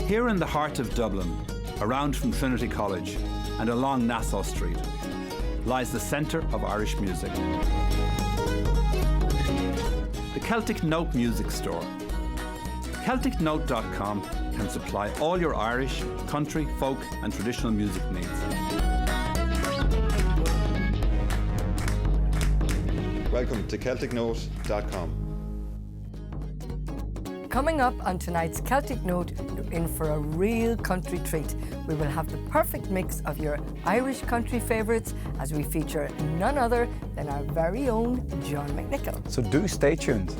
Here in the heart of Dublin, around from Trinity College and along Nassau Street, lies the centre of Irish music. The Celtic Note music store. CelticNote.com can supply all your Irish, country, folk and traditional music needs. Welcome to CelticNote.com. Coming up on tonight's Celtic Note, you're in for a real country treat. We will have the perfect mix of your Irish country favourites as we feature none other than our very own John McNicholl. So do stay tuned.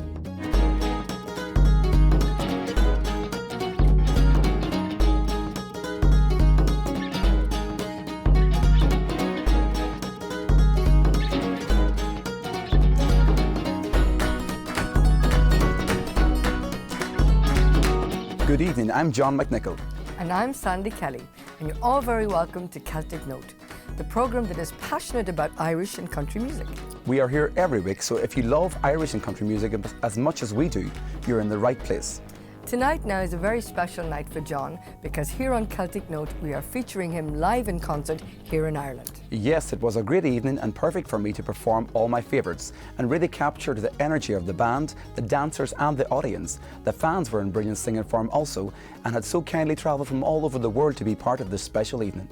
Good evening, I'm John McNicholl. And I'm Sandy Kelly, and you're all very welcome to Celtic Note, the programme that is passionate about Irish and country music. We are here every week, so if you love Irish and country music as much as we do, you're in the right place. Tonight now is a very special night for John, because here on Celtic Note we are featuring him live in concert here in Ireland. Yes, it was a great evening and perfect for me to perform all my favourites and really captured the energy of the band, the dancers and the audience. The fans were in brilliant singing form also and had so kindly travelled from all over the world to be part of this special evening.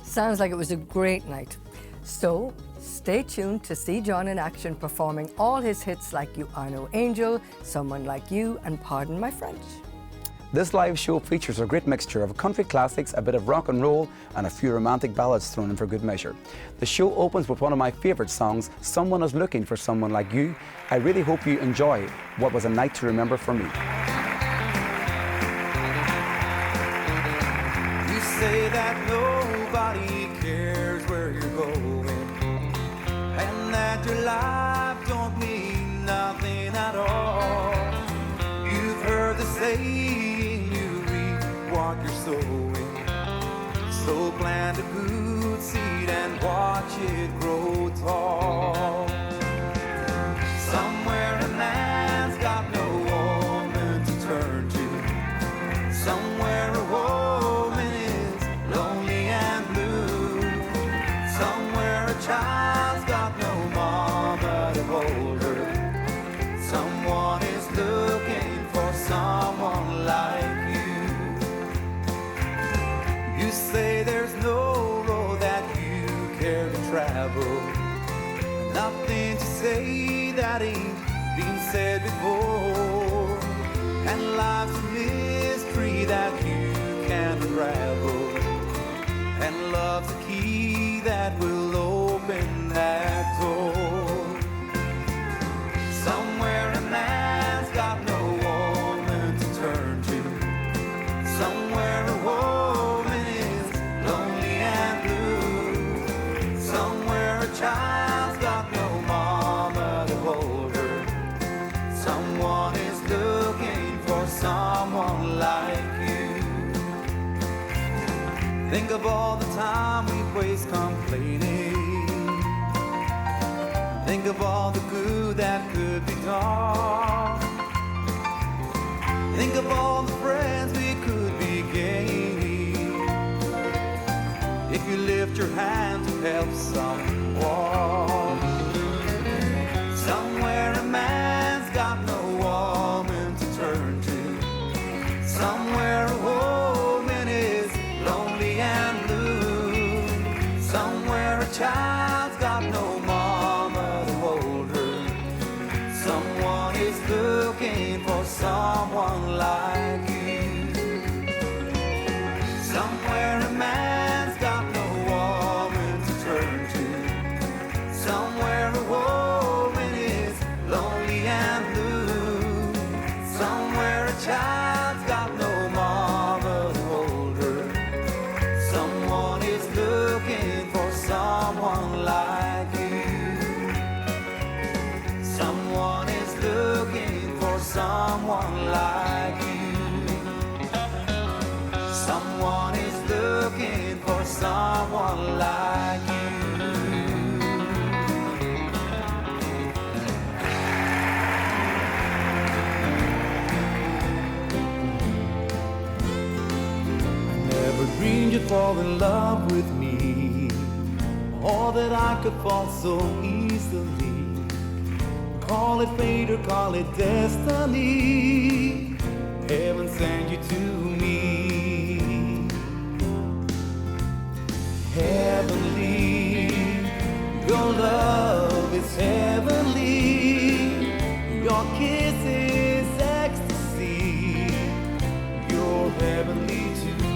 Sounds like it was a great night. So stay tuned to see John in action performing all his hits like You Are No Angel, Someone Like You and Pardon My French. This live show features a great mixture of country classics, a bit of rock and roll and a few romantic ballads thrown in for good measure. The show opens with one of my favourite songs, Someone Is Looking for Someone Like You. I really hope you enjoy what was a night to remember for me. You say that nobody cares where you're going and that your life don't mean nothing at all. You've heard the saying, you reap what you're sowing. So plant a good seed and watch it grow tall. Somewhere a man's got no woman to turn to. Somewhere a woman is lonely and blue. Somewhere a child's got no mama to hold her. Someone is looking for someone like you. You say there's no road that you care to travel. Nothing to say that ain't been said before. And life's a mystery that you can't unravel. And love's a key that will open that door. Somewhere a man's got no woman to turn to. Somewhere a woman is lonely and blue. Somewhere a child's got no mama to hold her. Someone is looking for someone like you. Think of all the time we waste complaining. Think of all the good that could be done. Think of all the friends we could be gaining if you lift your hand to help someone. Somewhere a man's got no woman to turn to. Somewhere a woman is lonely and blue. Somewhere a child's got no mama to hold her. Someone is looking for someone like you. Somewhere a man's got no woman to turn to. Somewhere a woman is lonely and blue. Somewhere a child's got no mama to hold her. Someone is looking for someone like you. Someone is looking for someone like you. Someone is looking for someone like you. you'd fall in love with me, or that I could fall so easily. Call it fate or call it destiny, heaven sent you to me. Heavenly, your love is heavenly, your kiss is ecstasy, you're heavenly to me.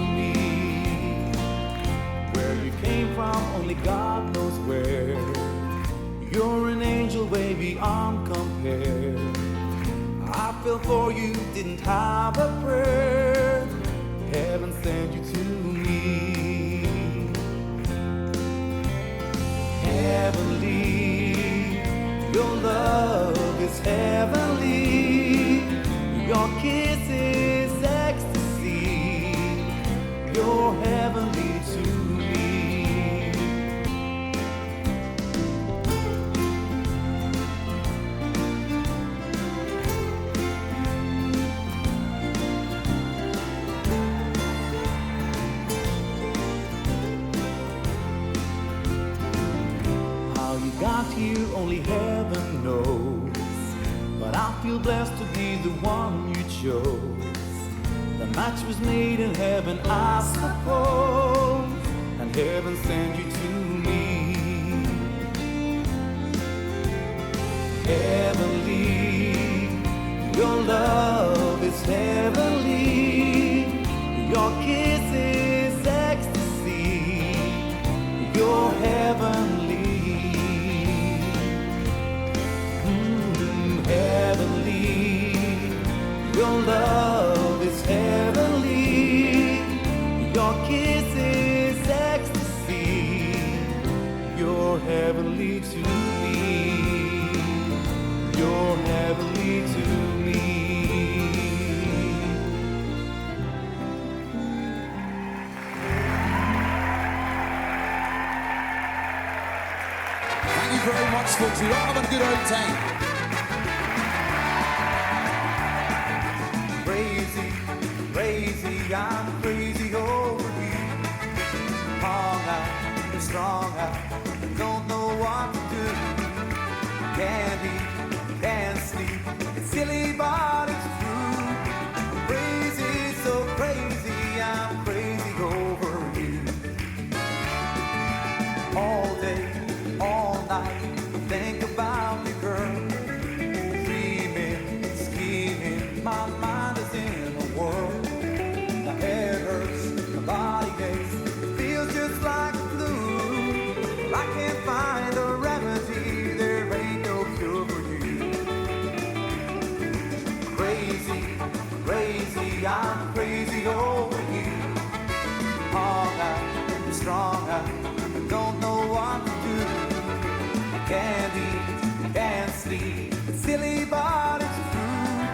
Where you came from, only God knows where. You're an angel way beyond compare. I fell for you, didn't have a prayer. Heaven sent you to me. Heavenly, your love is heavenly. Your kiss is ecstasy. You're heavenly to me. Got here, only heaven knows, but I feel blessed to be the one you chose. The match was made in heaven, I suppose, and heaven sent you to me. Heavenly, your love is heavenly, your kiss is ecstasy, you're heavenly. Heavenly, your love is heavenly, your kiss is ecstasy, you're heavenly to me, you're heavenly to me. Thank you very much, folks. We're all having a good old time. Crazy, I'm crazy over you. Hung out, strong out, don't know what to do. Can't eat, can't sleep, it's silly but it's true. Crazy, so crazy, I'm crazy over you. All day, all night, think about you, girl. Dreaming, scheming, my mind is in a whirl. My head hurts, my body aches, it feels just like flu. I can't find a remedy, there ain't no cure for you. Crazy, crazy, I'm crazy over you. Hung out, strong out, don't know what to do. I can't eat, can't sleep, it's silly but it's true.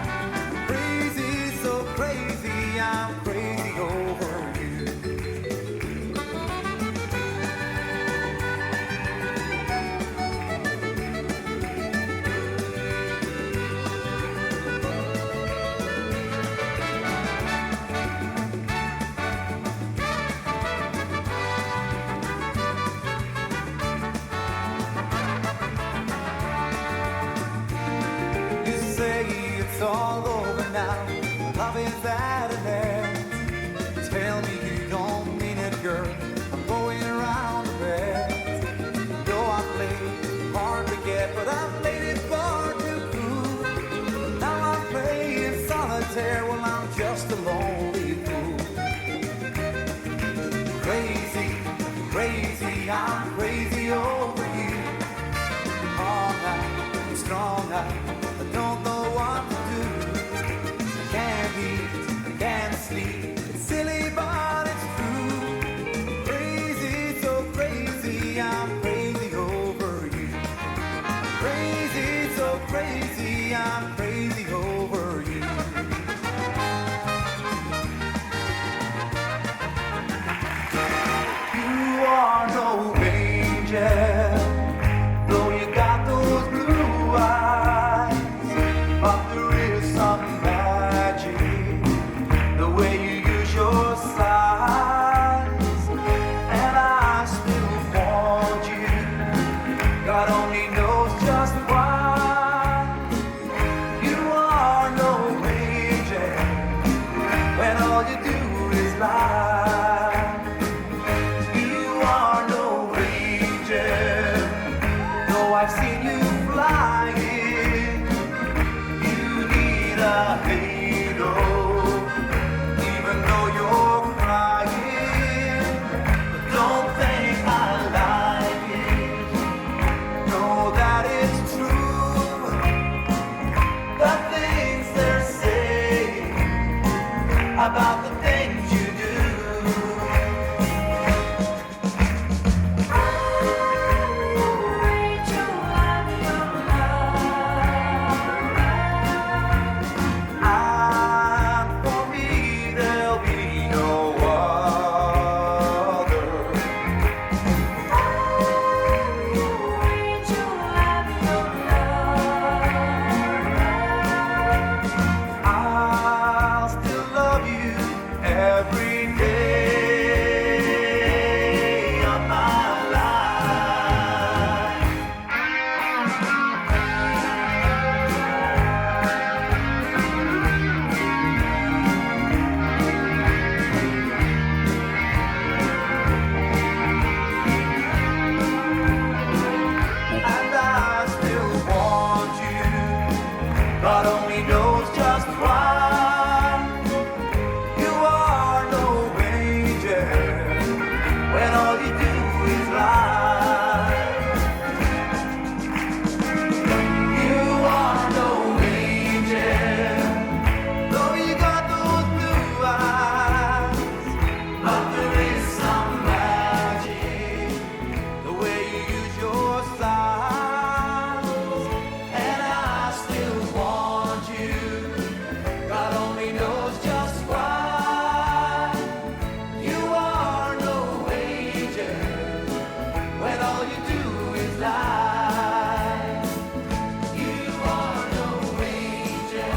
Crazy, so crazy, I'm crazy over you. halo. Even though you're crying, but don't think I like it. Know that it's true. The things they're saying about the things you do. And for me, there'll be no other. I'll still love you every day of my life. And I still want you. God only knows just why. You are no angel when all you do is lie. You are no angel, though you got those blue eyes. But there is some magic, the way you use your size. And I still want you. God only knows just why. You are no angel when all you do is lie. You are no angel,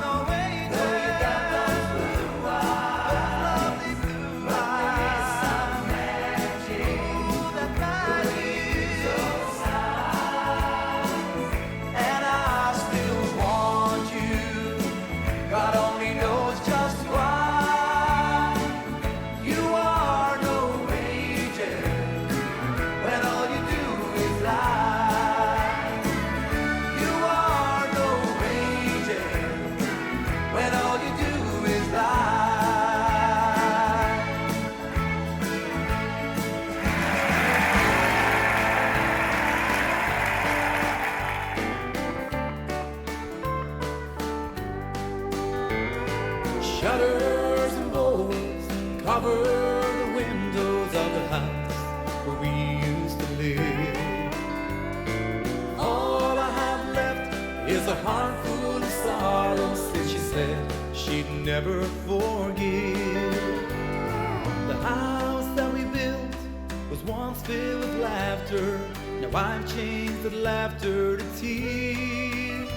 though you got those blue eyes. There is some magic, that magic, your size. And I still want you. God only knows just why. You are no angel when all you do is lie. You are no angel when all you do is lie. Shutters and bolts cover the windows of the house where we used to live. All I have left is a heart full of sorrow, since she said she'd never forgive. The house that we built was once filled with laughter. Now I've changed the laughter to tears.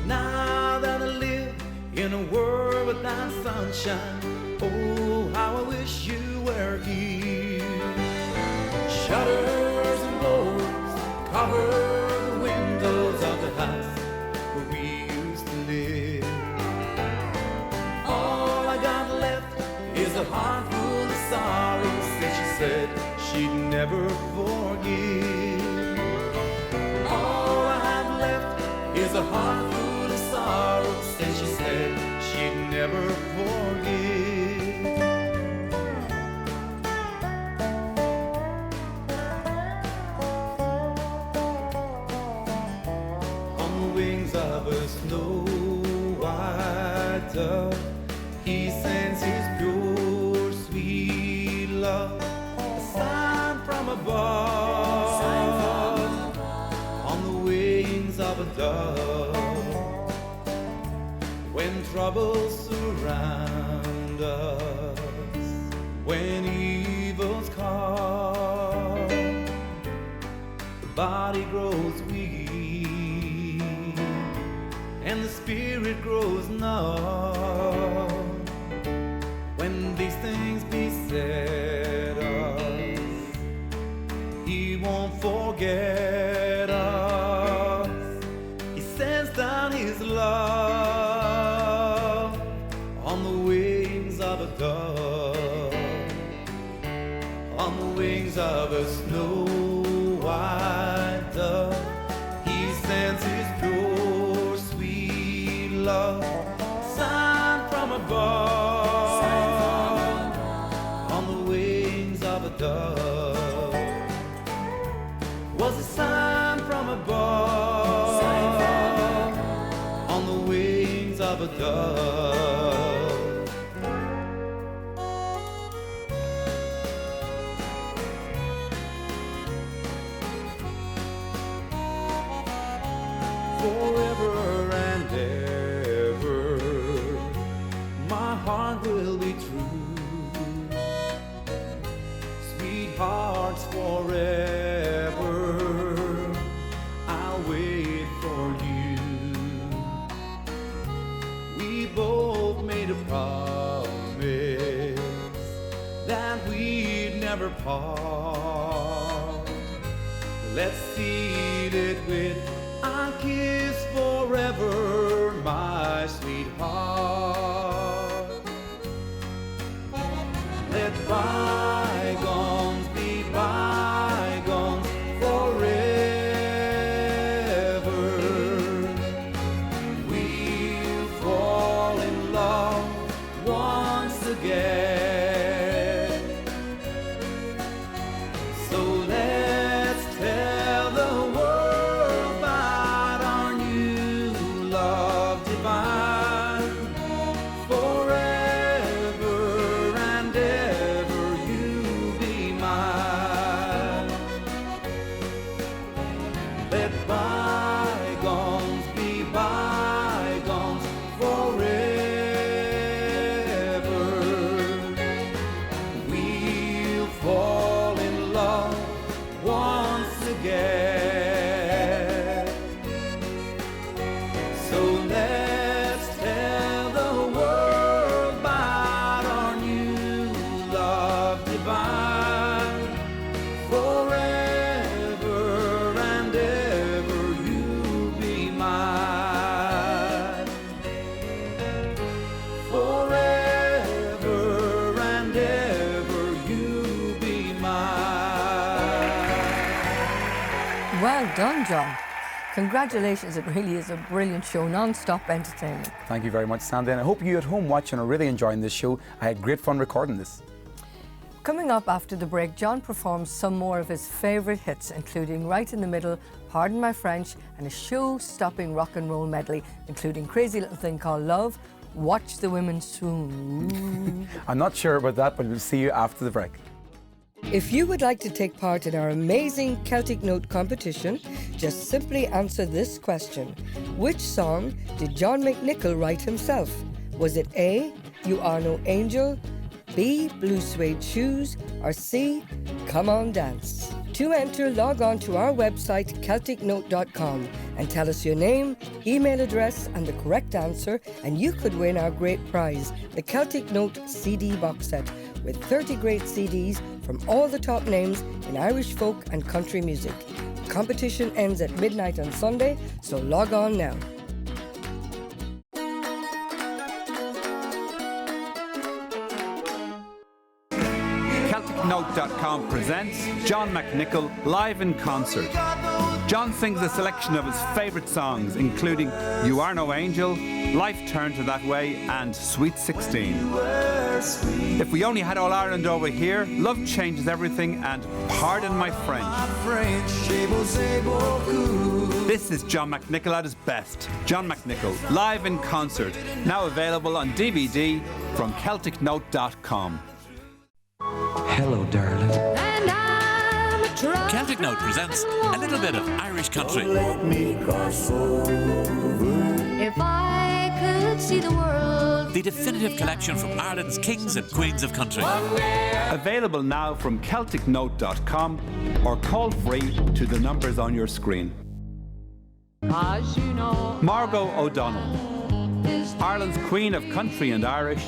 Now that I live in a world without sunshine, oh, how I wish you were here. Shutters and bolts cover the windows of the house where we used to live. All I got left is a heart full of sorrow, since she said she'd never forgive. All I have left is a heart full of sorrow, since she said she'd never forgive. On the wings of a snow white dove, he sends his pure sweet love, a sign from above. On the wings of a dove, when troubles surround us, when evils come, the body grows weak and the spirit grows numb. When these things beset us, he won't forget us. He sends down his love on the wings of a dove, on the wings of a snow white dove. He sends his pure sweet love, above, on the wings of a dove, was a sign from above, on the wings of a dove. Forever and ever, my heart will be true. Sweethearts forever, I'll wait for you. We both made a promise that we'd never part. Let's seal it with I'll kiss forever, my sweetheart. Let bygones be bygones forever. We'll fall in love once again. So let's tell the world about our new love divine. Forever and ever you'll be mine. Let bygones be bygones forever. We'll fall in love once again. So let's tell the world about our new love divine. Forever and ever you'll be mine. Forever and ever you'll be mine. Well done, John. Congratulations, it really is a brilliant show, non-stop entertainment. Thank you very much, Sandy, and I hope you at home watching are really enjoying this show. I had great fun recording this. Coming up after the break, John performs some more of his favourite hits, including Right in the Middle, Pardon My French, and a show-stopping rock and roll medley, including Crazy Little Thing Called Love, Watch the Women Swoon. I'm not sure about that, but we'll see you after the break. If you would like to take part in our amazing Celtic Note competition, just simply answer this question. Which song did John McNicholl write himself? Was it A, You Are No Angel, B, Blue Suede Shoes, or C, Come On Dance? To enter, log on to our website, CelticNote.com, and tell us your name, email address, and the correct answer, and you could win our great prize, the Celtic Note CD box set, with 30 great CDs from all the top names in Irish folk and country music. The competition ends at midnight on Sunday, so log on now. CelticNote.com presents John McNicholl live in concert. John sings a selection of his favourite songs, including You Are No Angel, Life Turned to That Way, and Sweet 16. If We Only Had All Ireland Over Here, Love Changes Everything, and Pardon My French. This is John McNicholl at his best. John McNicholl, live in concert, now available on DVD from CelticNote.com. Hello, darling. And I'm a trouble. Celtic Note presents a little bit of Irish country. If I could see the world. The definitive collection from Ireland's kings and queens of country. Available now from CelticNote.com or call free to the numbers on your screen. As you know, Margo O'Donnell, Ireland's Queen of Country and Irish.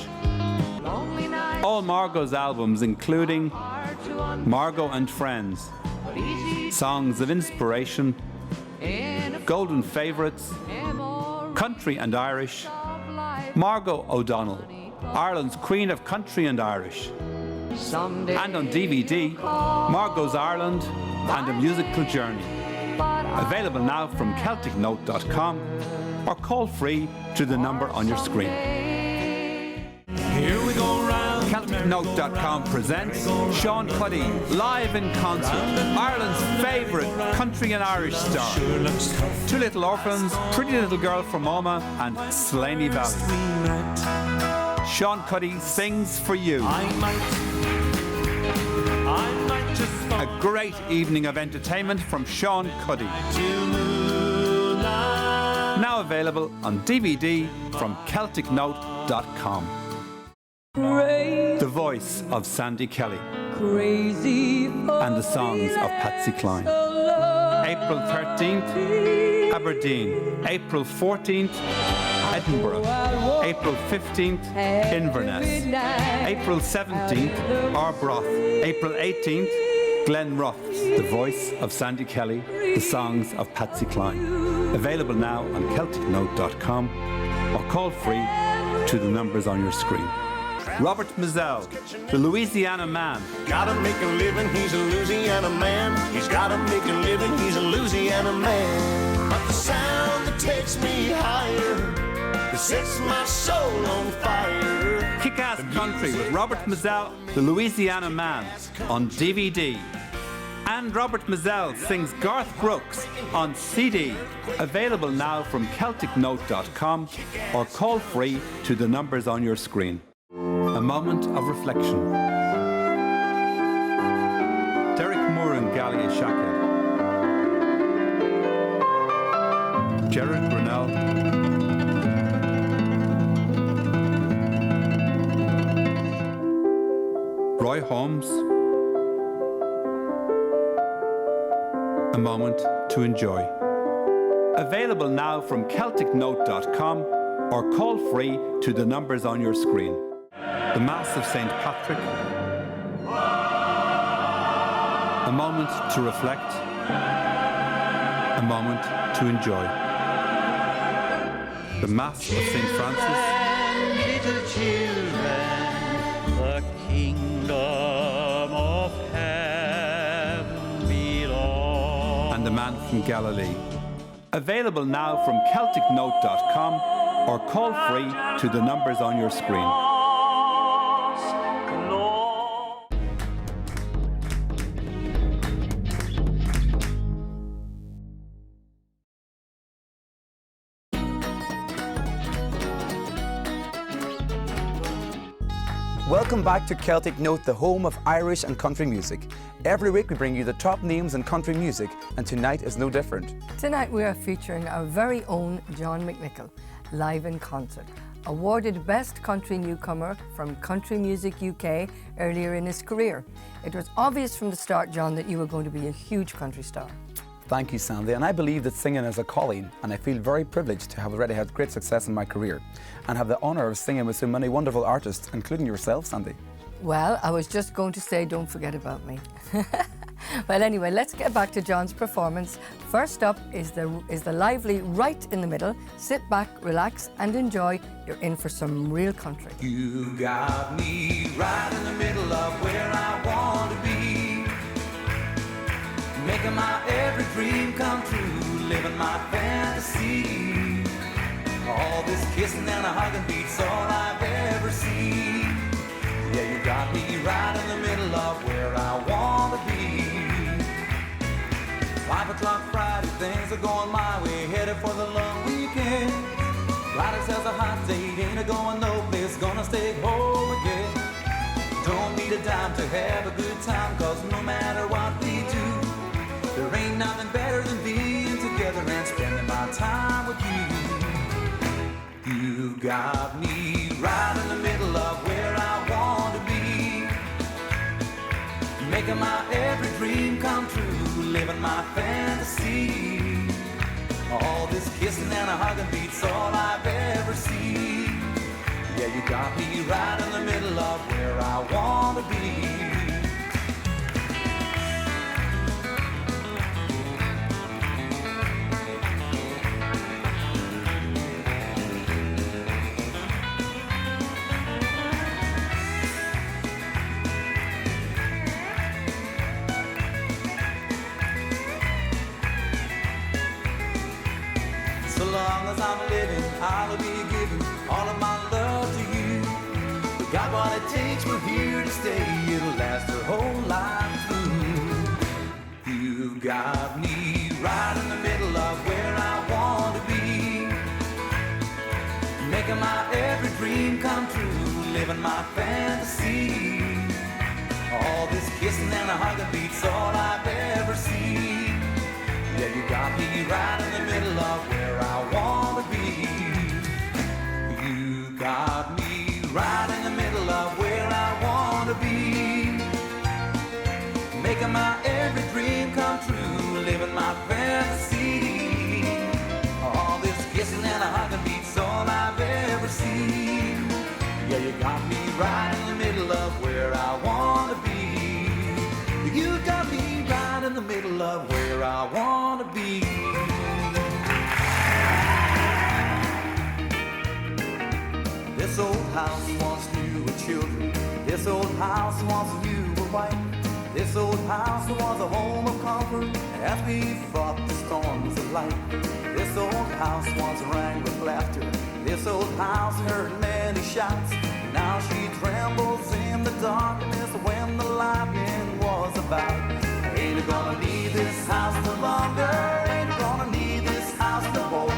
lonely nights All Margo's albums, including hard to understand, Margo and Friends, but easy Songs of Inspiration, in a Golden Favourites, memory Country and Irish. of life. Margo O'Donnell, Ireland's Queen of Country and Irish. Someday, And on DVD, Margo's Ireland and a Musical Journey. but Available now from CelticNote.com or call free to the number on your screen. CelticNote.com presents Sean Cuddy live in concert, Ireland's favourite country and Irish star. Two Little Orphans, Pretty Little Girl from Oma and Slaney Valley. Sean Cuddy sings for you. A great evening of entertainment from Sean Cuddy. Now available on DVD from CelticNote.com. The voice of Sandy Kelly and the songs of Patsy Cline. April 13th, Aberdeen. April 14th, Edinburgh. April 15th, Inverness. April 17th, Arbroath. April 18th, Glenrothes. The voice of Sandy Kelly, the songs of Patsy Cline. Available now on CelticNote.com or call free to the numbers on your screen. Robert Mazzell, the Louisiana Man. Gotta make a living, he's a Louisiana man. He's gotta make a living, he's a Louisiana man. But the sound that takes me higher, that sets my soul on fire. Kick-Ass Country with Robert Mazzell, the Louisiana Man, on DVD. And Robert Mazzell sings Garth Brooks on CD. Available now from CelticNote.com or call free to the numbers on your screen. A moment of reflection. Derek Moore and Galia Shaka. Gerard Brunel. Roy Holmes. A moment to enjoy. Available now from CelticNote.com or call free to the numbers on your screen. The Mass of St. Patrick. A moment to reflect. A moment to enjoy. The Mass of St. Francis. Little children, the kingdom of heaven belongs. And the Man from Galilee. Available now from CelticNote.com or call free to the numbers on your screen. Welcome back to Celtic Note, the home of Irish and country music. Every week we bring you the top names in country music, and tonight is no different. Tonight we are featuring our very own John McNicholl, live in concert. Awarded Best Country Newcomer from Country Music UK earlier in his career. It was obvious from the start, John, that you were going to be a huge country star. Thank you, Sandy, and I believe that singing is a calling, and I feel very privileged to have already had great success in my career and have the honour of singing with so many wonderful artists, including yourself, Sandy. Well, I was just going to say, don't forget about me. Well, anyway, let's get back to John's performance. First up is the lively Right in the Middle. Sit back, relax, and enjoy. You're in for some real country. You got me right in the middle of where I want to be, making my every dream come true, living my fantasy. All this kissing and a hugging beats all I've ever seen. Yeah, you got me right in the middle of where I want to be. 5 o'clock Friday, things are going my way, headed for the long weekend. Gladys has a hot date, ain't a going no place, gonna stay home again. Don't need a dime to have a good time, cause no matter what we do, there ain't nothing better than being together and spending my time with you. You got me right in the middle of where I want to be, making my every dream come true, living my fantasy. All this kissing and a hugging beats all I've ever seen. Yeah, you got me right in the middle of where I want to be. So long as I'm living, I'll be giving all of my love to you. The got what it takes, we're here to stay. It'll last our whole life through. You've got me right in the middle of where I want to be, making my every dream come true, living my fantasy. All this kissing and a hugging beats all I've ever seen. Yeah, you got me right in the middle of where I want to be. You got me right in the middle of where I want to be, making my every dream come true, living my fantasy. All this kissing and a hugging beats all I've ever seen. Yeah, you got me right in the middle of where I want to be. You got me right in the middle of where I want to be. This old house once knew her children. This old house once knew her wife. This old house was a home of comfort as we fought the storms of life. This old house once rang with laughter. This old house heard many shouts. Now she trembles in the darkness when the lightning was about. Ain't gonna need this house no longer. Ain't gonna need this house no more. I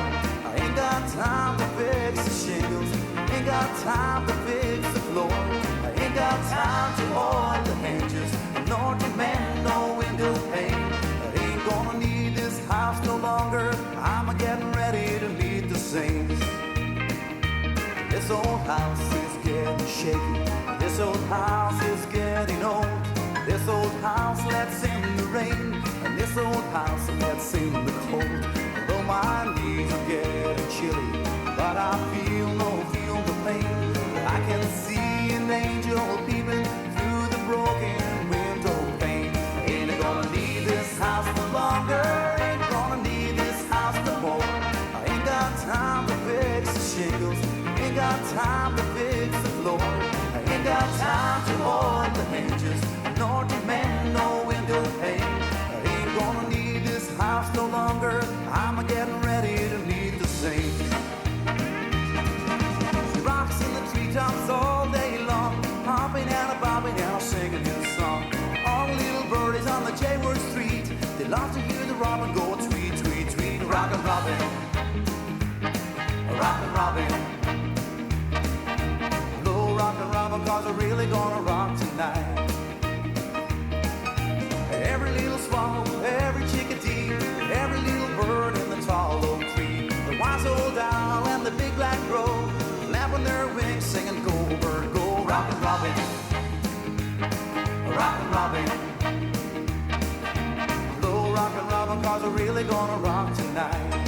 ain't got time to fix the shingles. Ain't got time to fix the floor. I ain't got time to oil the hinges, nor to mend no window pane. I ain't gonna need this house no longer. I'm getting ready to meet the saints. This old house is getting shaky. This old house is getting old. This old house lets in the rain, and this old house lets in the cold. Although my knees are getting chilly, but I feel the pain. I can see an angel peeping through the broken window pane. Ain't gonna need this house no longer. Ain't gonna need this house no more. I ain't got time to fix the shingles. Ain't got time to fix the floor. I ain't got time to oil the hinges, nor to mend no window pane. I ain't gonna need this house no longer. I'm getting ready to meet the saints. She rocks in the treetops all day long, hopping and a bobbing and a singing his song. All the little birdies on the Jayward Street, they love to hear the robin go tweet, tweet, tweet. Rockin' Robin, rockin' Robin. Rockin' Robin, cause we're really gonna rock tonight. Every little swallow, every chickadee, every little bird in the tall oak tree, the wise old owl and the big black crow, flapping their wings, singing go bird go. Rockin' Robin, rockin' Robin. Blow rockin' Robin, cause we're really gonna rock tonight.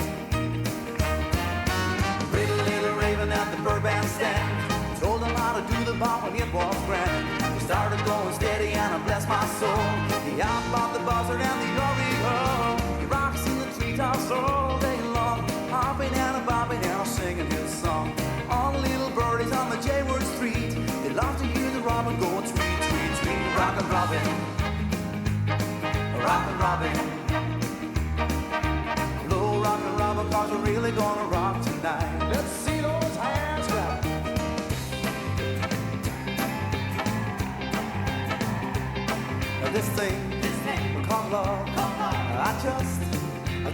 Pretty little raven at the bird bandstand told him how to do the bop when it was grand. He started going steady and I bless my soul. He outbought the buzzard and the oriole. He rocks in the treetops all day long, hopping and a bobbing and a singing his song. All the little birdies on the Jayward Street, they love to hear the robin go tweet, tweet, tweet. Rockin' Robin, rockin' Robin. Blow rockin' Robin, cause we're really gonna rock tonight. Let's see those hands clap. This thing called love, I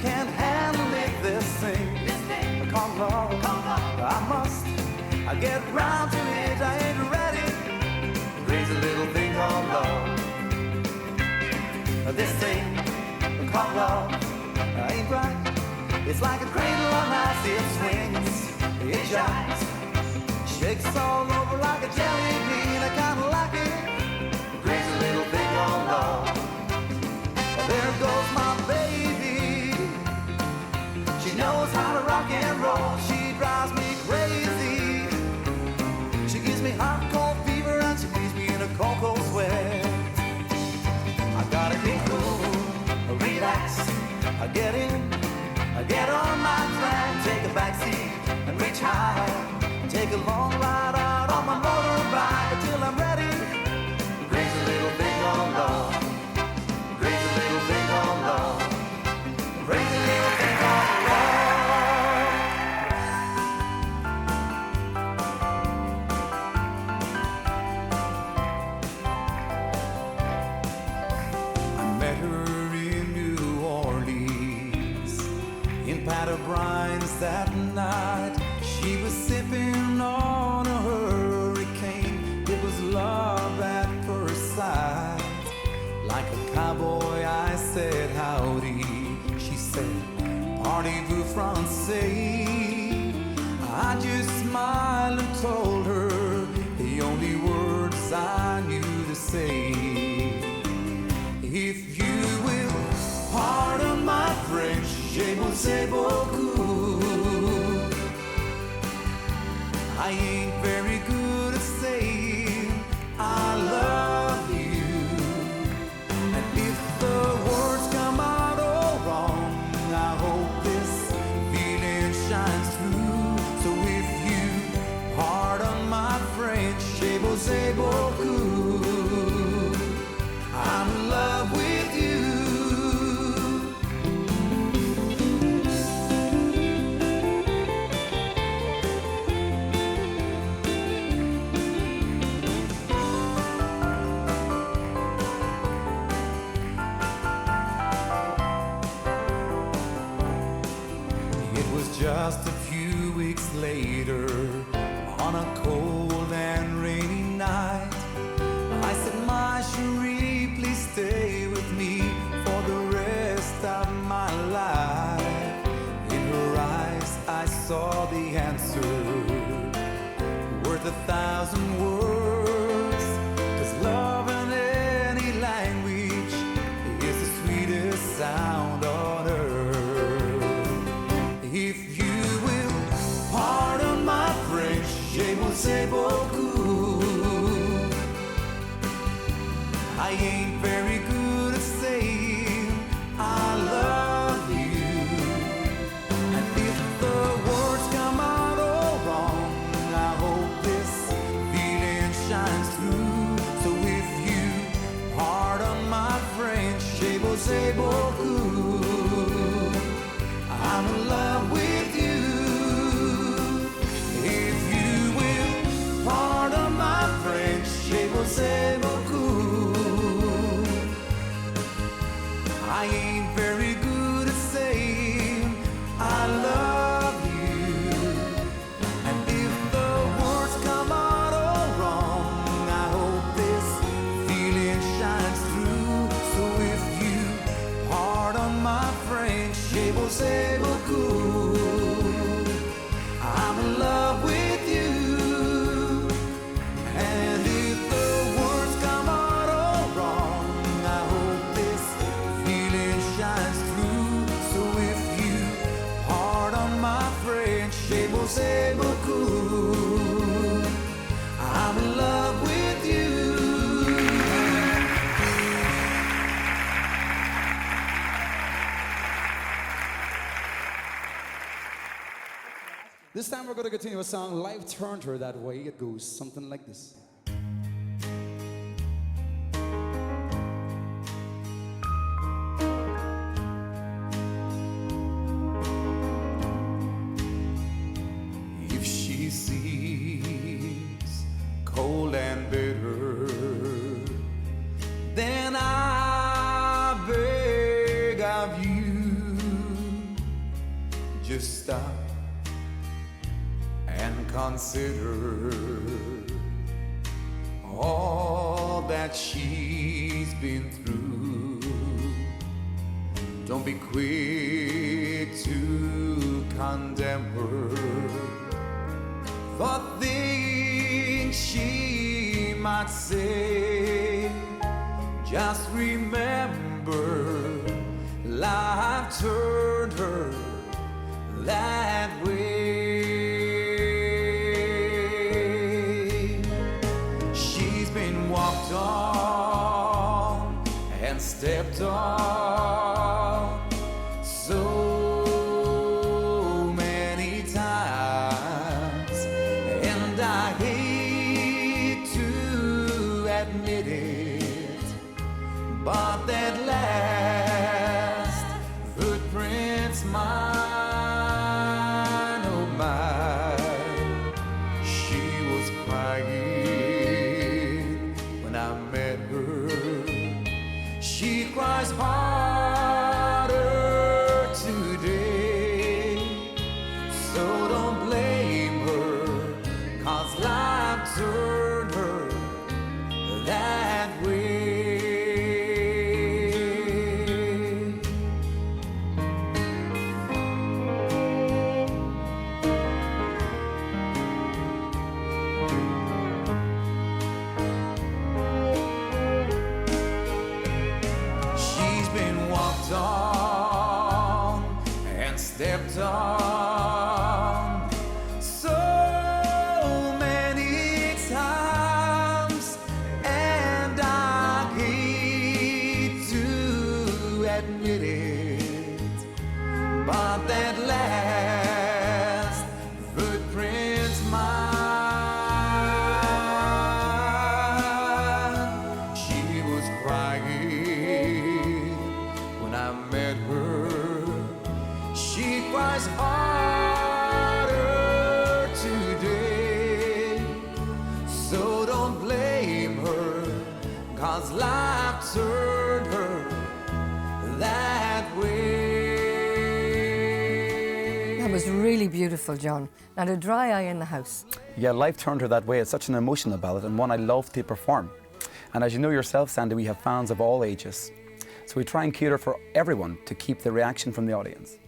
can't handle it. This thing called love, I get round to it, I ain't ready. Crazy little thing called love. This thing called love ain't right. It's like a cradle on ice, it swings, it jives, shakes all over like a jelly bean. I kinda like it. Crazy little thing called love. There goes my baby. She knows how to rock and roll. She drives me crazy. She gives me hot, cold fever and she leaves me in a cold, cold sweat. I gotta get cool, relax. I get in, I get on my track, take a back seat and reach high. Take a long ride out on my motorbike until I'm ready. Crazy little thing called love. Crazy little thing called love. Crazy little thing called love. I ain't very good at saying I love you. And if the words come out all wrong, I hope this feeling shines through. So if you pardon my French, je vous aime beaucoup. I'm in love with you. Just a few weeks later, on a cold and rainy night, I said, my chérie, please stay with me for the rest of my life. In her eyes I saw the answer, worth 1,000 words, 'cause love in any language is the sweetest sound on earth. If you will pardon my French, je vous aime beaucoup. I ain't very good at saying I love you. And if the words come out all wrong, I hope this feeling shines through. So if you pardon my French, je vous aime beaucoup. I'm in love with you. If you will pardon my French, je vous aime beaucoup. I ain't very good at saying I love you. And if the words come out all wrong, I hope this feeling shines through. So if you pardon my French, je vous aime beaucoup. I'm in love with you. And if the words come out all wrong, I hope this feeling shines through. So if you pardon my French, je vous aime beaucoup. I'm in love with you. This time we're going to continue a song, Life Turned Her That Way. It goes something like this. If she seems cold and bitter, then I beg of you, just stop and consider all that she's been through. Don't be quick to condemn her for things she might say. Just remember, life turned her that way. Walked on and stepped on so many times, and I hate to admit it, but that last footprint's mine, oh mine. She was crying when I met her. She cries harder today, so don't blame her, 'cause life turned her that way. stepped on so 'cause life turned her that way. That was really beautiful, John. Not a dry eye in the house. Yeah, Life Turned Her That Way. It's such an emotional ballad and one I love to perform. And as you know yourself, Sandy, we have fans of all ages. So we try and cater for everyone to keep the reaction from the audience.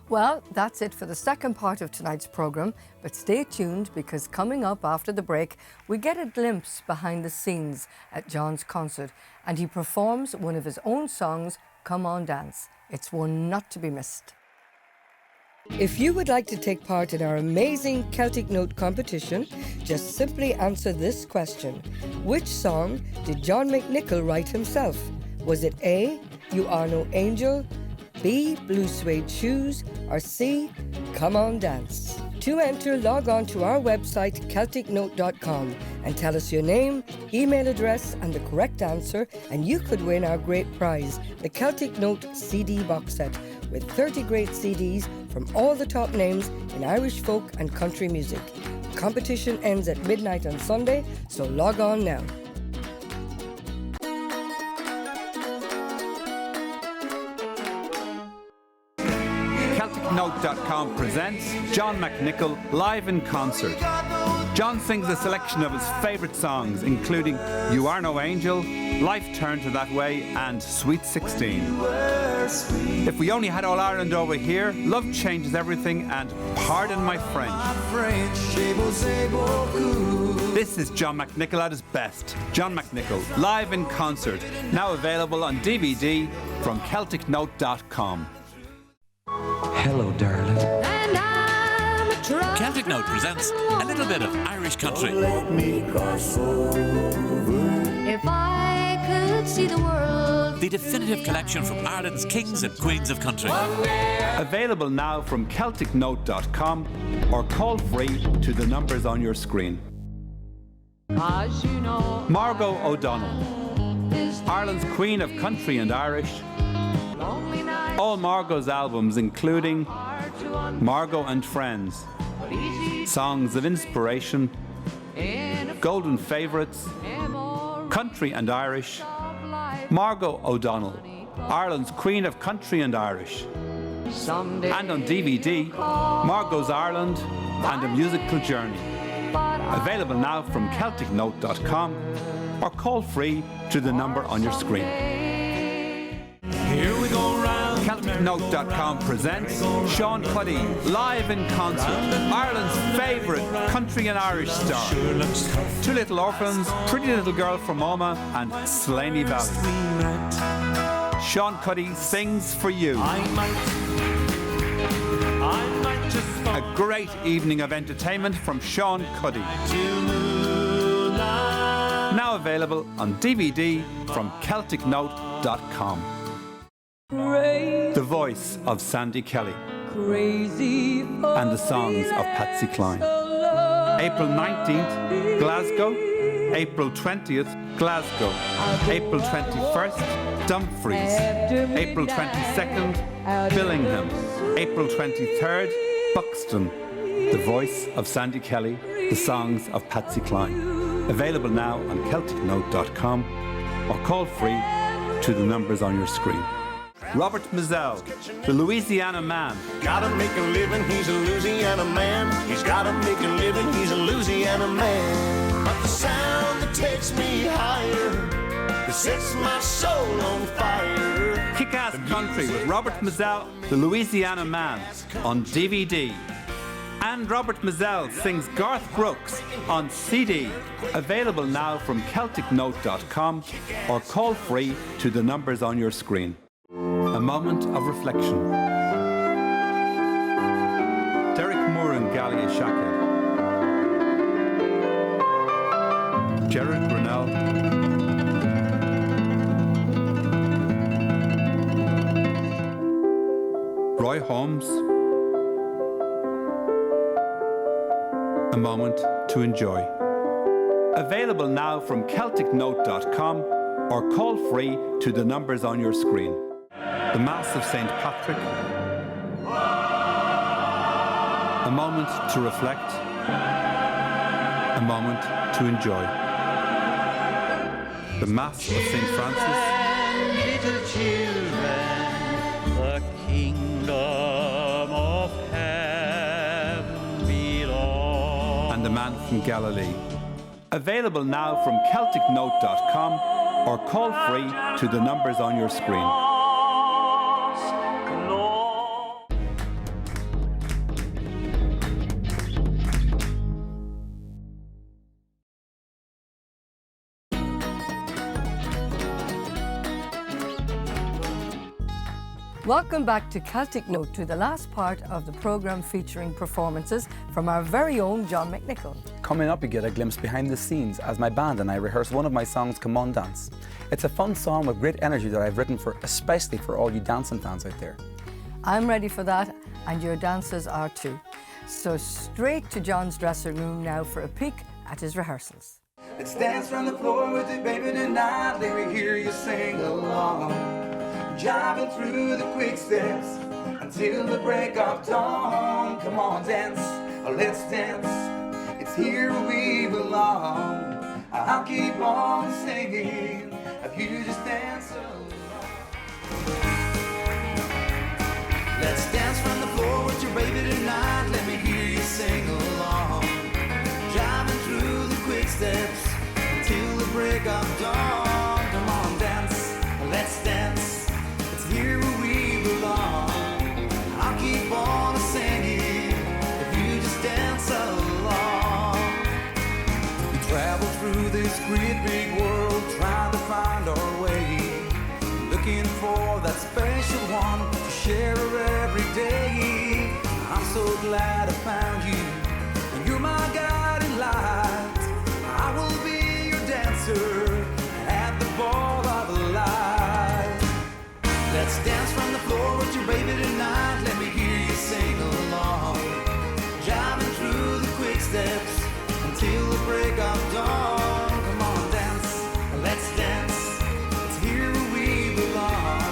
Well, that's it for the second part of tonight's programme, but stay tuned because coming up after the break, we get a glimpse behind the scenes at John's concert and he performs one of his own songs, Come On Dance. It's one not to be missed. If you would like to take part in our amazing Celtic Note competition, just simply answer this question. Which song did John McNicholl write himself? Was it A, You Are No Angel, B, Blue Suede Shoes, or C, Come On Dance? To enter, log on to our website, CelticNote.com, and tell us your name, email address, and the correct answer, and you could win our great prize, the Celtic Note CD box set, with 30 great CDs from all the top names in Irish folk and country music. The competition ends at midnight on Sunday, so log on now. CelticNote.com presents John McNicholl live in concert. John sings a selection of his favourite songs, including You Are No Angel, Life Turned Her That Way, and Sweet 16. If we only had All Ireland over here, love changes everything, and pardon my French. This is John McNicholl at his best. John McNicholl live in concert, now available on DVD from CelticNote.com. Hello, darling. And I'm a trouble. Celtic Note presents a little bit of Irish country. If I could see the world. The definitive collection from Ireland's kings and queens of country. Available now from CelticNote.com or call free to the numbers on your screen. As you know, Margo O'Donnell, Ireland's Queen of Country and Irish. lonely nights All Margo's albums, including hard to understand. Margo and Friends, Songs of Inspiration, In a Golden Favourites, memory Country and Irish. of life, Margo O'Donnell, Ireland's Queen of Country and Irish. someday. And on DVD, Margo's Ireland and a Musical Journey. Available now from CelticNote.com or call free to the number on your screen. Here we go round. CelticNote.com presents Sean Cuddy live in concert, Ireland's favourite country and Irish star. Two Little Orphans, Pretty Little Girl from Oma, and Slaney Valley. Sean Cuddy sings for you. I might just A great evening of entertainment from Sean Cuddy. Now available on DVD from CelticNote.com. The voice of Sandy Kelly and the songs of Patsy Cline. April 19th, Glasgow. April 20th, Glasgow. April 21st, Dumfries. April 22nd, Billingham. April 23rd, Buxton. The voice of Sandy Kelly, the songs of Patsy Cline. Available now on CelticNote.com or call free to the numbers on your screen. Robert Mizell, the Louisiana Man. Gotta make a living, he's a Louisiana man. He's gotta make a living, he's a Louisiana man. But the sound that takes me higher, that sets my soul on fire. Kick-Ass Country with Robert Mizell, the Louisiana Man, on DVD. And Robert Mizell sings Garth Brooks on CD. Available now from CelticNote.com or call free to the numbers on your screen. A moment of reflection. Derek Moore and Galia Shaka. Gerard Brunel. Roy Holmes. A moment to enjoy. Available now from CelticNote.com or call free to the numbers on your screen. The Mass of St. Patrick. A moment to reflect. A moment to enjoy. the Mass of St. Francis, little children, the kingdom of heaven belongs. and the Man from Galilee. Available now from CelticNote.com or call free to the numbers on your screen. Welcome back to Celtic Note, to the last part of the programme featuring performances from our very own John McNicholl. Coming up, you get a glimpse behind the scenes as my band and I rehearse one of my songs, Come On Dance. It's a fun song with great energy that I've written especially for all you dancing fans out there. I'm ready for that, and your dancers are too. So straight to John's dressing room now for a peek at his rehearsals. Let's dance from the floor with you, baby, tonight. Let me hear you sing along. Driving through the quick steps until the break of dawn. Come on, dance, let's dance. It's here we belong. I'll keep on singing if you just dance along. Let's dance from the floor with your baby tonight. Let me hear you sing along. Driving through the quick steps until the break of dawn. Come on, dance, let's dance. It's here we belong. I'll keep on singing if you just dance along. We travel through this great big world, trying to find our way, looking for that special one to share every day. I'm so glad I found you, and you're my guiding light. I will be your dancer at the ball of light. Let's dance from the floor with your baby tonight. Let me hear you sing along. Driving through the quick steps until the break of dawn. Come on, dance, let's dance. It's here we belong.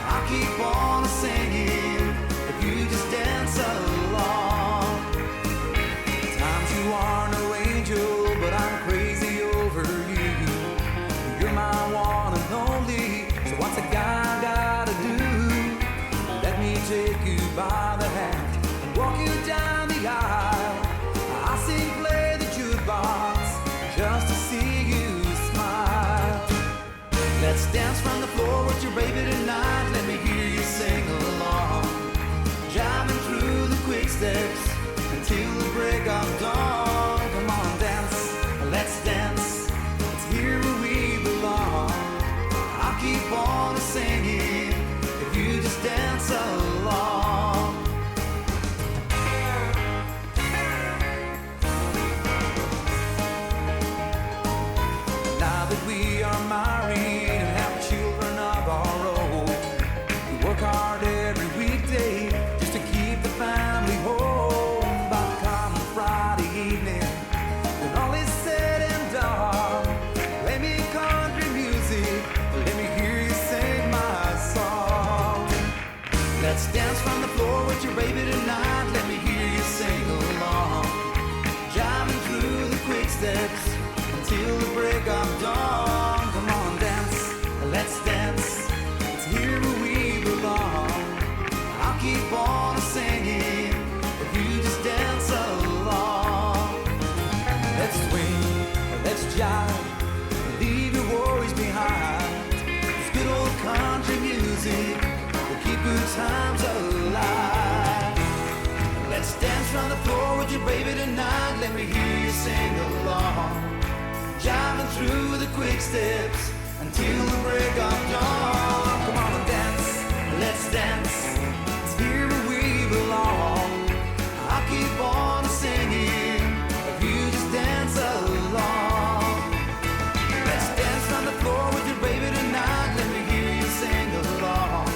I'll keep on singing if you just dance along. Times you are no angel, but I'm crazy over you. You're my one and only. So what's a guy gotta do? Let me take you by the hand and walk you down the aisle. I sing, play the jukebox just to see you smile. Let's dance from the floor with your baby tonight. Let me hear you sing along. Driving through the quick steps until the break of dawn. Come on, dance, let's dance. It's here we belong. I'll keep on singing if you just dance along. Now that we are married and have children of our own, we work hard every weekday just to keep the family home. But come Friday evening, when all is said and done, play me country music, let me hear you sing my song. Let's dance from the floor with your baby tonight. Let me hear you sing along. Driving through the quick steps until the break of dawn. Come on, dance, let's dance. It's here we belong. I'll keep on singing if you just dance along. Let's swing, let's jive, leave your worries behind. This good old country music will keep good times alive. Let's dance from the floor with your baby tonight. Let me hear you sing along. Driving through the quick steps until the break of dawn. Come on and dance, let's dance. It's here we belong. I'll keep on singing if you just dance along. Let's dance from the floor with your baby tonight. Let me hear you sing along.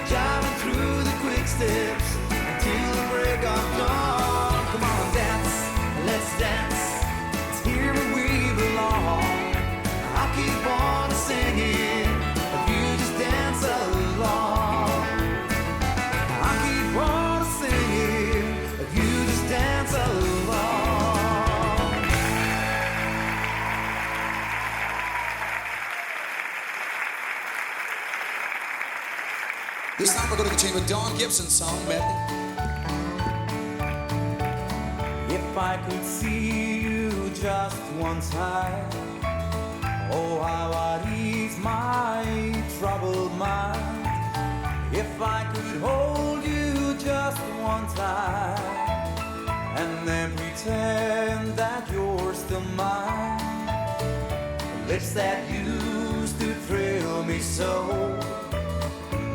Driving through the quick steps until the break of dawn. Come on, dance, let's dance. It's here we belong. I'll keep on singing if you just dance along. This time we're going to continue with Don Gibson's song, Medley. If I could see you just one time, oh, how I'd ease my troubled mind. If I could hold you just one time, and then pretend that you're still mine. Lips that used to thrill me so,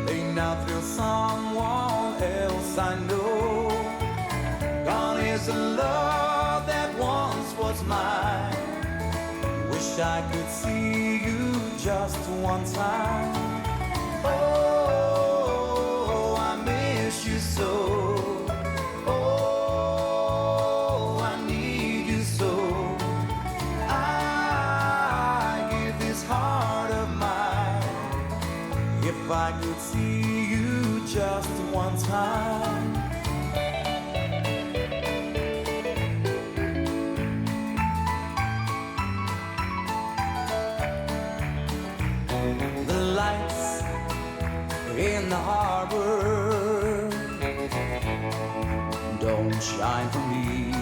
they now thrill someone else I know. Gone is the love that once was mine. Wish I could see you just one time. Oh, I miss you so. If I could see you just one time. The lights in the harbor don't shine for me.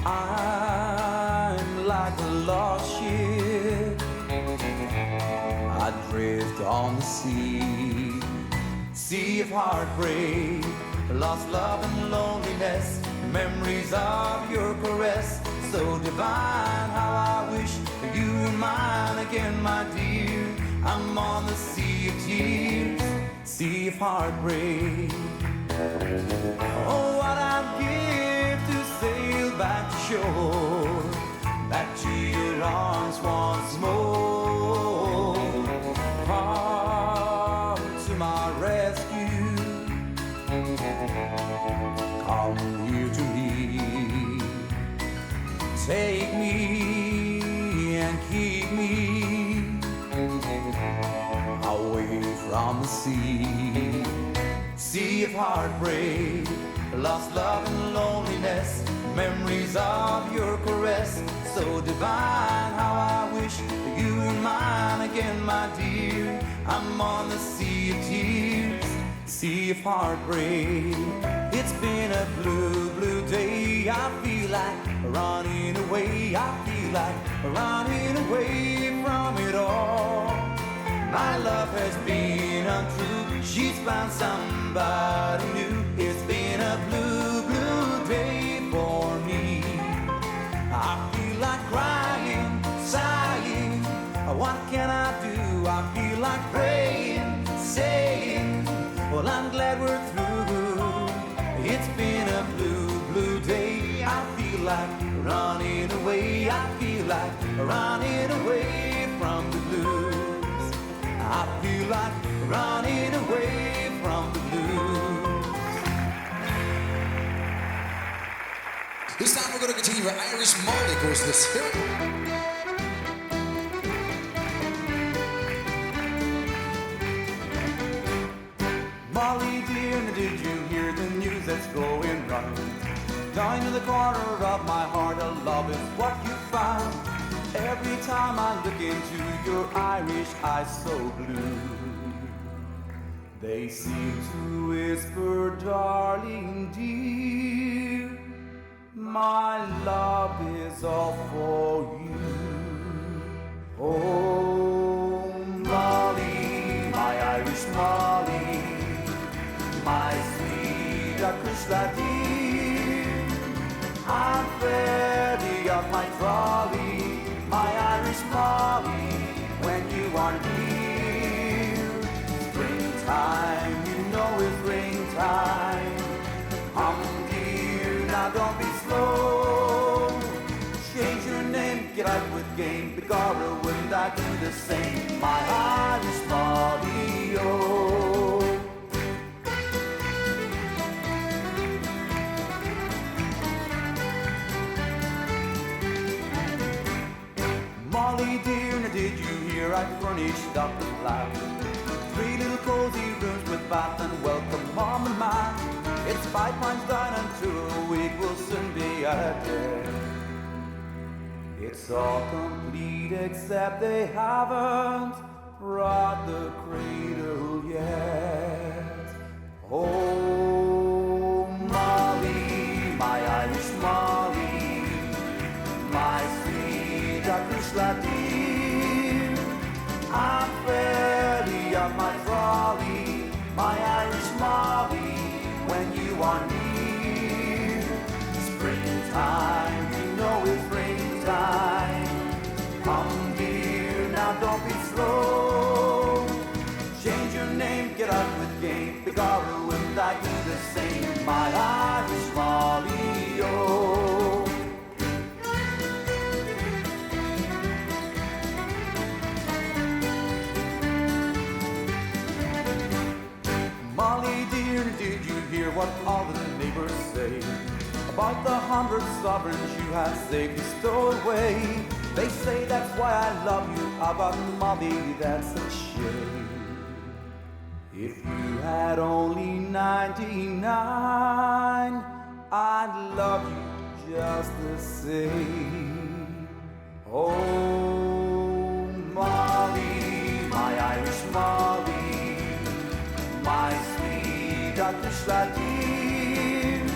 I'm like a lost ship, I drift on the sea of heartbreak, lost love and loneliness, memories of your caress, so divine. How I wish you were mine again, my dear. I'm on the sea of tears, sea of heartbreak. Oh, what I'd give to sail back to shore, back to your arms once more. Come to my rescue, come here to me, take me and keep me away from the sea of heartbreak, lost love and loneliness, memories of your caress, so divine. How I wish you were mine again, my dear. I'm on the sea of tears, sea of heartbreak. It's been a blue, blue day. I feel like running away. I feel like running away from it all. My love has been untrue. She's found somebody new. It's been a blue, blue day for me. I feel like crying, sighing. What can I do? I feel like praying, saying, well, I'm glad we're through. It's been a blue, blue day. I feel like running away. I feel like running away from the blues. I feel like running away from the blues. This time we're going to continue with Irish Molly goes this here. Molly dear, did you hear the news that's going round? Down in the corner of my heart, a love is what you found. Every time I look into your Irish eyes so blue, they seem to whisper, darling dear, my love is all for you. Oh, Molly, my Irish Molly, my sweet Acushla dear, I'm ready up my trolley, my Irish Molly, when you are near. Springtime, you know it's springtime. Come dear, now don't be slow. Change your name, get out with game. Begorra, wouldn't I do the same? My Irish Molly, oh. Molly dear, now did you hear I furnished up the flat? 3 little cozy rooms with bath and welcome mom and ma. It's £5 down and 2 a week, will soon be out of there. It's all complete except they haven't brought the cradle yet. Oh, Molly, my Irish Molly, my sweet Acushla dear, I'm fairly up my trolley, my Irish Molly, when you are near. Springtime, you know it's springtime. Come dear, now don't be slow. Change your name, get out with game. The Garo and I do the same. My Irish Molly, oh. Molly dear, did you hear what all the neighbors say about the 100 sovereigns you have safely stowed away? They say that's why I love you, but Molly, that's a shame. If you had only 99, I'd love you just the same. Oh, Molly, my Irish Molly, my sweet Acushla dear,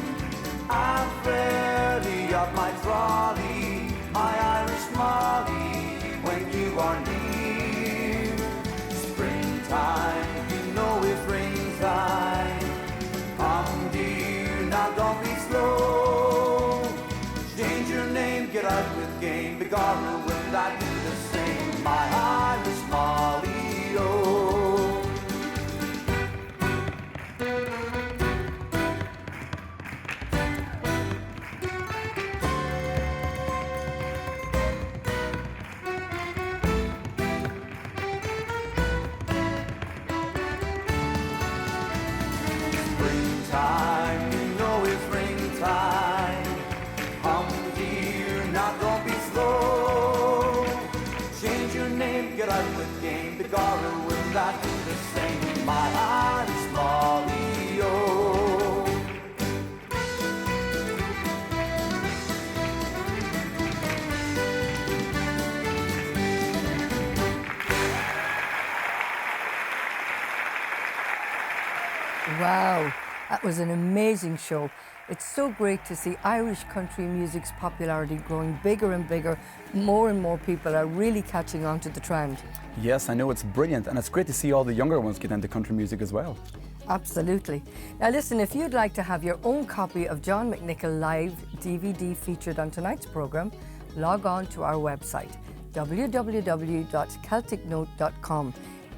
I'm fairly up my trolley, my Irish Molly, when you are near. Springtime, you know it's springtime. Come dear, now don't be slow. Change your name, get out with game. The Garo and I do the same. My Irish Molly, oh. Springtime, you know it's springtime. Come dear, now don't be slow. Change your name, get out with game. The Garo and I do the same. My Irish Molly, oh. Wow, that was an amazing show. It's so great to see Irish country music's popularity growing bigger and bigger. More and more people are really catching on to the trend. Yes, I know, it's brilliant, and it's great to see all the younger ones get into country music as well. Absolutely. Now listen, if you'd like to have your own copy of John McNicholl live DVD featured on tonight's programme, log on to our website, www.celticnote.com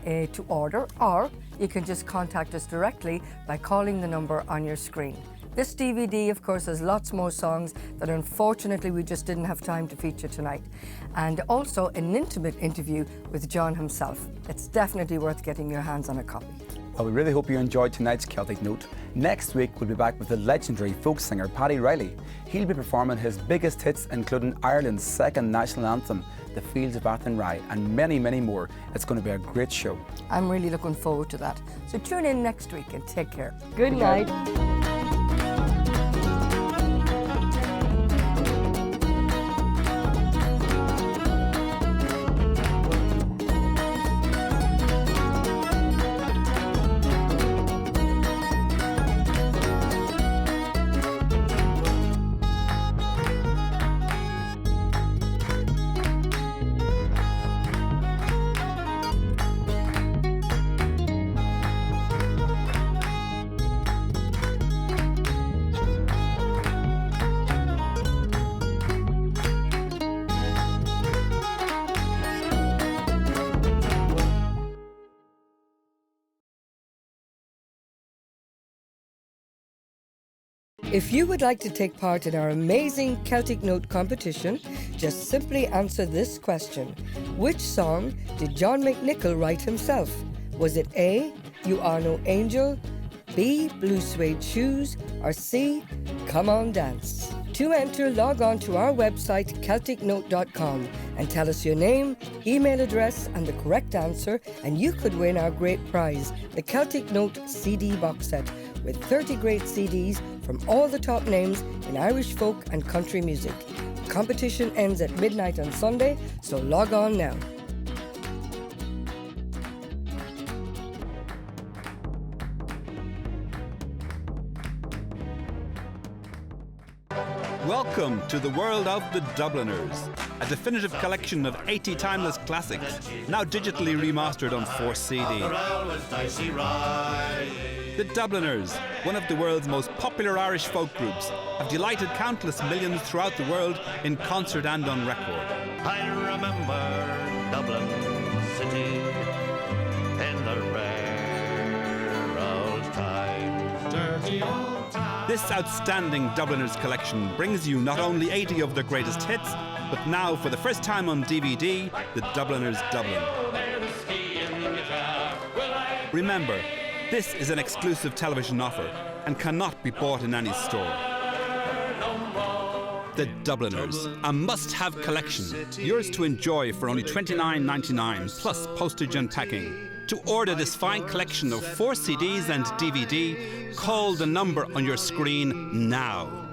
to order, or you can just contact us directly by calling the number on your screen. This DVD, of course, has lots more songs that unfortunately we just didn't have time to feature tonight, and also an intimate interview with John himself. It's definitely worth getting your hands on a copy. Well, we really hope you enjoyed tonight's Celtic Note. Next week, we'll be back with the legendary folk singer Paddy Riley. He'll be performing his biggest hits, including Ireland's second national anthem, The Fields of Athenry, and many, many more. It's going to be a great show. I'm really looking forward to that. So tune in next week and take care. Good night. If you would like to take part in our amazing Celtic Note competition, just simply answer this question. Which song did John McNicholl write himself? Was it A, You Are No Angel, B, Blue Suede Shoes, or C, Come On Dance? To enter, log on to our website, CelticNote.com, and tell us your name, email address, and the correct answer, and you could win our great prize, the Celtic Note CD box set, with 30 great CDs from all the top names in Irish folk and country music. The competition ends at midnight on Sunday, so log on now. Welcome to the world of the Dubliners, a definitive collection of 80 timeless classics, now digitally remastered on 4 CD. The Dubliners, one of the world's most popular Irish folk groups, have delighted countless millions throughout the world in concert and on record. I remember Dublin City in the rare old times. Dirty old times. This outstanding Dubliners collection brings you not only 80 of their greatest hits, but now for the first time on DVD, the Dubliners Dublin. Remember, this is an exclusive television offer and cannot be bought in any store. The Dubliners, a must-have collection, yours to enjoy for only $29.99 plus postage and packing. To order this fine collection of 4 CDs and DVD, call the number on your screen now.